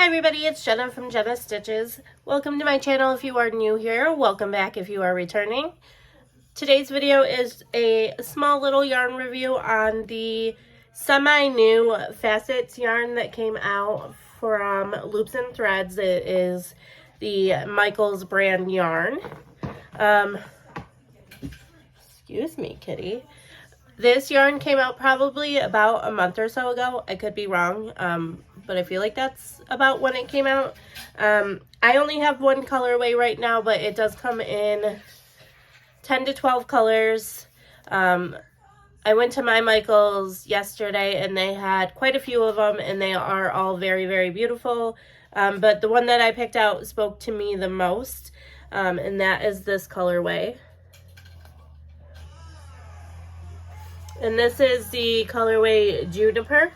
Hi everybody, it's Jenna from Jenna Stitches. Welcome to my channel if you are new here. Welcome back if you are returning. Today's video is a small little yarn review on the semi-new Facets yarn that came out from Loops and Threads. It is the Michaels brand yarn. Excuse me, kitty. This yarn came out probably about a month or so ago. I could be wrong, but I feel like that's about when it came out. I only have one colorway right now, but it does come in 10 to 12 colors. I went to my Michaels yesterday and they had quite a few of them and they are all very, very beautiful. But the one that I picked out spoke to me the most, and that is this colorway. And this is the colorway Juniper.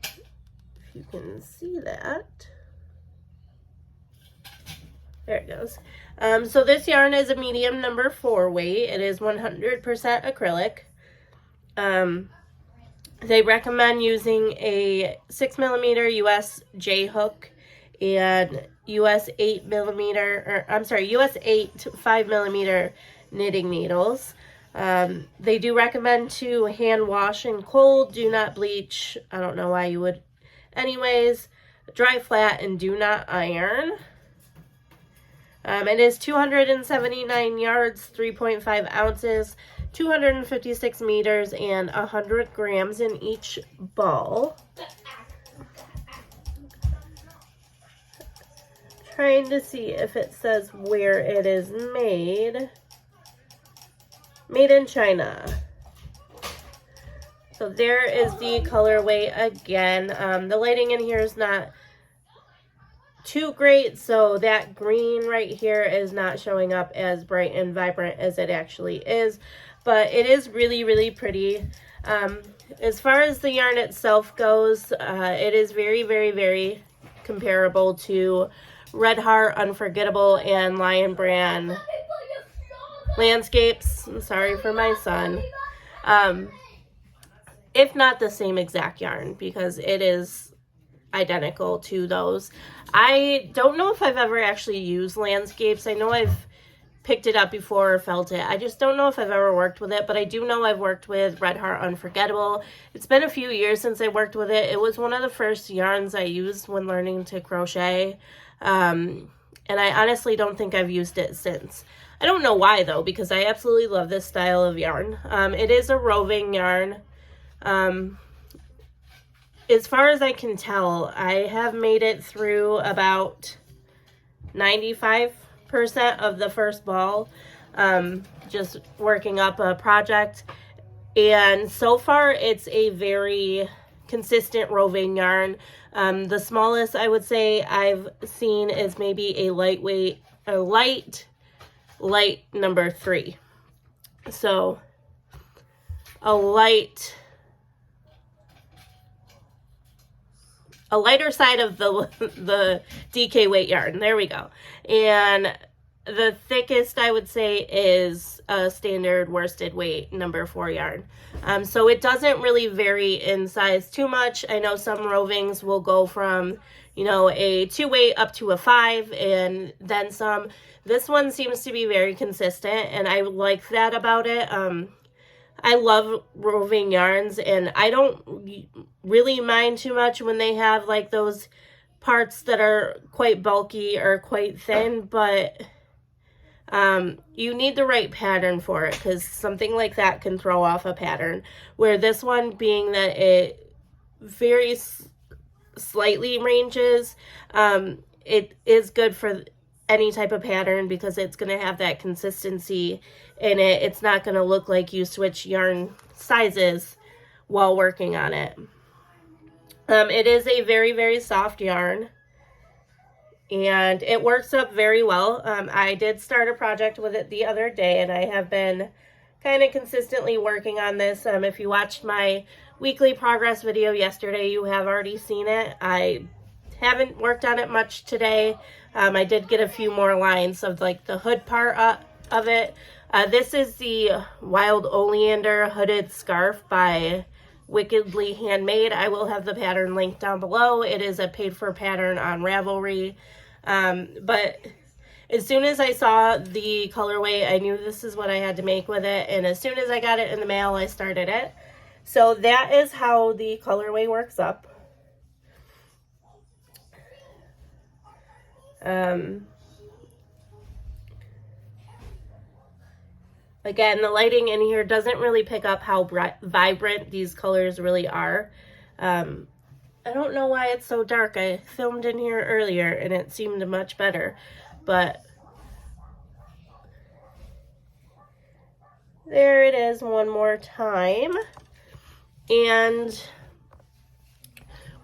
If you can see that. There it goes. So this yarn is a medium number 4 weight. It is 100% acrylic. They recommend using a 6mm US J hook and US 8mm, or I'm sorry, US 8 5mm knitting needles. They do recommend to hand wash in cold, do not bleach. I don't know why you would. Anyways, dry flat and do not iron. It is 279 yards, 3.5 ounces, 256 meters, and 100 grams in each ball. Trying to see if it says where it is made. Made in China. So there is the colorway again. The lighting in here is not too great, so that green right here is not showing up as bright and vibrant as it actually is, but it is really, really pretty. As far as the yarn itself goes, it is very, very, very comparable to Red Heart, Unforgettable, and Lion Brand Landscapes. I'm sorry for my son. If not the same exact yarn, because it is identical to those. I don't know if I've ever actually used Landscapes. I know I've picked it up before or felt it. I just don't know if I've ever worked with it, but I do know I've worked with Red Heart Unforgettable. It's been a few years since I worked with it. It was one of the first yarns I used when learning to crochet, and I honestly don't think I've used it since. I don't know why though, because I absolutely love this style of yarn. It is a roving yarn. As far as I can tell, I have made it through about 95% of the first ball, just working up a project. And so far, it's a very consistent roving yarn. The smallest I would say I've seen is maybe a light number 3. So a lighter side of the DK weight yarn. There we go. And the thickest I would say is a standard worsted weight number 4 yarn. So it doesn't really vary in size too much. I know some rovings will go from, you know, a 2 weight up to a 5 and then some. This one seems to be very consistent and I like that about it. I love roving yarns and I don't really mind too much when they have like those parts that are quite bulky or quite thin, but you need the right pattern for it because something like that can throw off a pattern, where this one, being that it very slightly ranges, it is good for any type of pattern because it's going to have that consistency in it. It's not going to look like you switch yarn sizes while working on it. It is a very, very soft yarn and it works up very well. I did start a project with it the other day and I have been kind of consistently working on this. If you watched my weekly progress video yesterday, you have already seen it. I haven't worked on it much today. I did get a few more lines of like the hood part of it. This is the Wild Oleander Hooded Scarf by wickedly handmade. I will have the pattern linked down below. It is a paid for pattern on Ravelry. But as soon as I saw the colorway, I knew this is what I had to make with it. And as soon as I got it in the mail, I started it. So that is how the colorway works up. Again, the lighting in here doesn't really pick up how vibrant these colors really are. I don't know why it's so dark. I filmed in here earlier and it seemed much better, but there it is one more time. And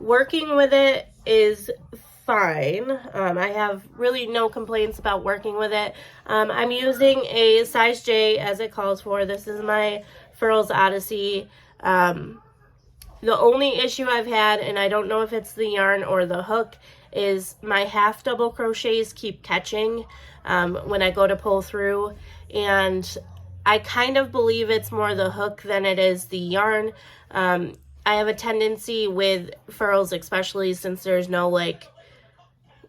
working with it is fine. I have really no complaints about working with it. I'm using a size J as it calls for. This is my Furls Odyssey. The only issue I've had, and I don't know if it's the yarn or the hook, is my half double crochets keep catching when I go to pull through, and I kind of believe it's more the hook than it is the yarn. I have a tendency with furls, especially since there's no like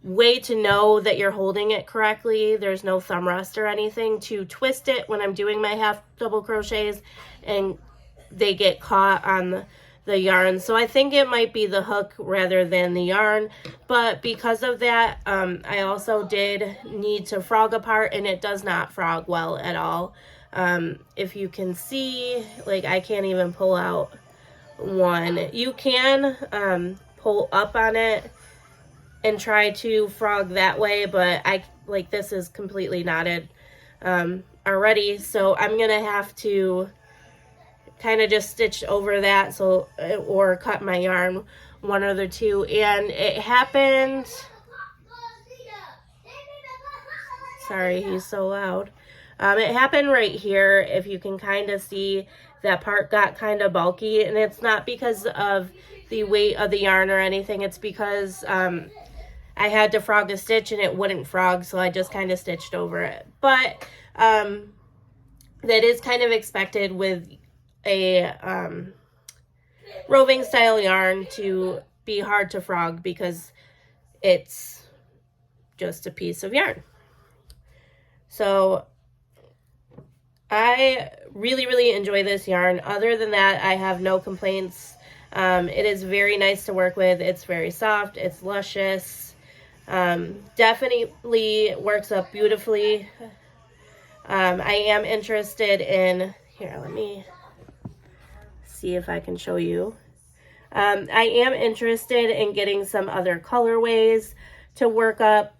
way to know that you're holding it correctly, there's no thumb rest or anything, to twist it when I'm doing my half double crochets and they get caught on the yarn. So I think it might be the hook rather than the yarn, but because of that, I also did need to frog apart, and it does not frog well at all. If you can see, like, I can't even pull out one. You can pull up on it and try to frog that way, but this is completely knotted already, so I'm gonna have to kind of just stitch over that, so, or cut my yarn, one or the two. And it happened, sorry, he's so loud. It happened right here. If you can kind of see, that part got kind of bulky, and it's not because of the weight of the yarn or anything, it's because I had to frog a stitch and it wouldn't frog, so I just kind of stitched over it. But that is kind of expected with a roving style yarn to be hard to frog, because it's just a piece of yarn. So I really enjoy this yarn. Other than that, I have no complaints. It is very nice to work with. It's very soft, it's luscious, definitely works up beautifully. I am interested in, here, let me see if I can show you. I am interested in getting some other colorways to work up.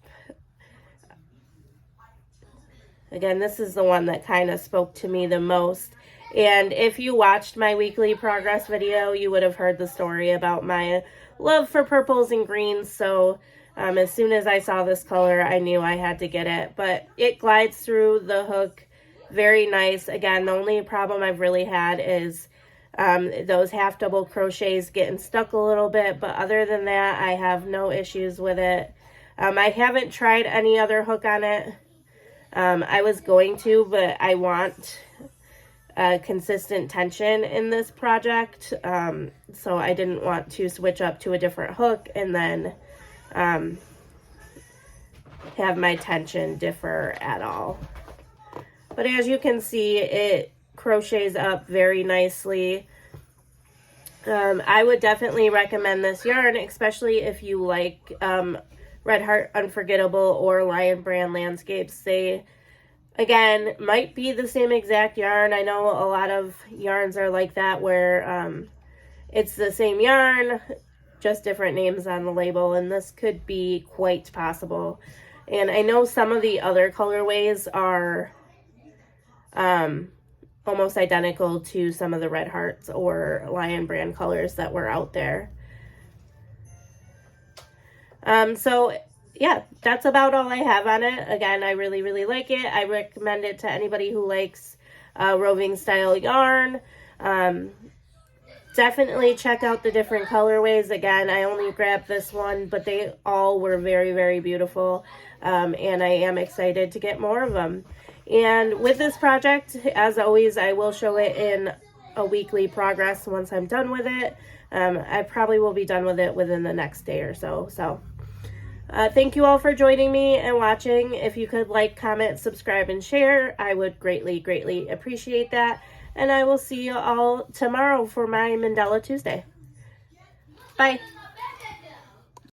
Again, this is the one that kind of spoke to me the most. And if you watched my weekly progress video, you would have heard the story about my love for purples and greens. So as soon as I saw this color, I knew I had to get it. But it glides through the hook very nice. Again, the only problem I've really had is those half double crochets getting stuck a little bit, but other than that, I have no issues with it. I haven't tried any other hook on it. I was going to, but I want consistent tension in this project, so I didn't want to switch up to a different hook and then have my tension differ at all. But as you can see, it crochets up very nicely. I would definitely recommend this yarn, especially if you like Red Heart Unforgettable or Lion Brand Landscapes. They, again, might be the same exact yarn. I know a lot of yarns are like that, where it's the same yarn, just different names on the label, and this could be quite possible. And I know some of the other colorways are almost identical to some of the Red Hearts or Lion Brand colors that were out there. So yeah, that's about all I have on it. Again, I really like it. I recommend it to anybody who likes roving style yarn. Definitely check out the different colorways. Again, I only grabbed this one, but they all were very beautiful. And I am excited to get more of them. And with this project, as always, I will show it in a weekly progress once I'm done with it. I probably will be done with it within the next day or so. So thank you all for joining me and watching. If you could like, comment, subscribe, and share, I would greatly appreciate that. And I will see you all tomorrow for my Mandela Tuesday. Bye.